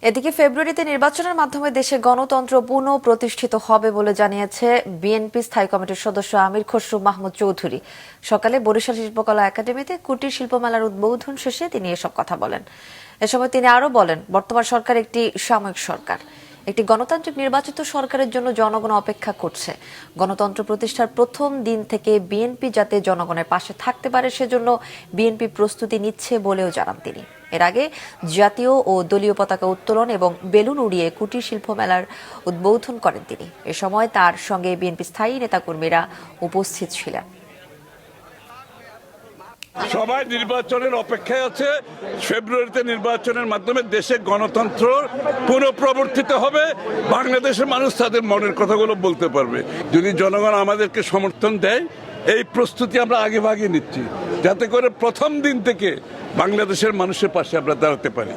এদিকে ফেব্রুয়ারিতে নির্বাচনের মাধ্যমে দেশে গণতন্ত্র পুনঃ প্রতিষ্ঠিত হবে বলে জানিয়েছে বিএনপি স্থায়ী কমিটির সদস্য আমির খসরু মাহমুদ চৌধুরী। সকালে বরিশাল শিল্পকলা একাডেমিতে কুটির শিল্পমেলার উদ্বোধন শেষে তিনি এসব কথা বলেন। এ সময় তিনি আরো বলেন, বর্তমান সরকার একটি সাময়িক সরকার, একটি গণতান্ত্রিক নির্বাচিত সরকারের জন্য জনগণ অপেক্ষা করছে। গণতন্ত্র প্রতিষ্ঠার প্রথম দিন থেকে বিএনপি যাতে জনগণের পাশে থাকতে পারে সেজন্য বিএনপি প্রস্তুতি নিচ্ছে বলেও জানান তিনি। এর আগে জাতীয় ও দলীয় পতাকা উত্তোলন এবং বেলুন উড়িয়ে কুটির শিল্প মেলার উদ্বোধন করেন তিনি। এ সময় তার সঙ্গে বিএনপি স্থায়ী নেতাকর্মীরা উপস্থিত ছিলেন। সবাই নির্বাচনের অপেক্ষায় আছে। ফেব্রুয়ারিতে নির্বাচনের মাধ্যমে দেশে গণতন্ত্র পুনঃপ্রবর্তিত হবে। বাংলাদেশের মানুষ তাদের মনের কথাগুলো বলতে পারবে। যদি জনগণ আমাদেরকে সমর্থন দেয়, এই প্রস্তুতি আমরা আগে ভাগে নিচ্ছি, যাতে করে প্রথম দিন থেকে বাংলাদেশের মানুষের পাশে আমরা দাঁড়াতে পারি।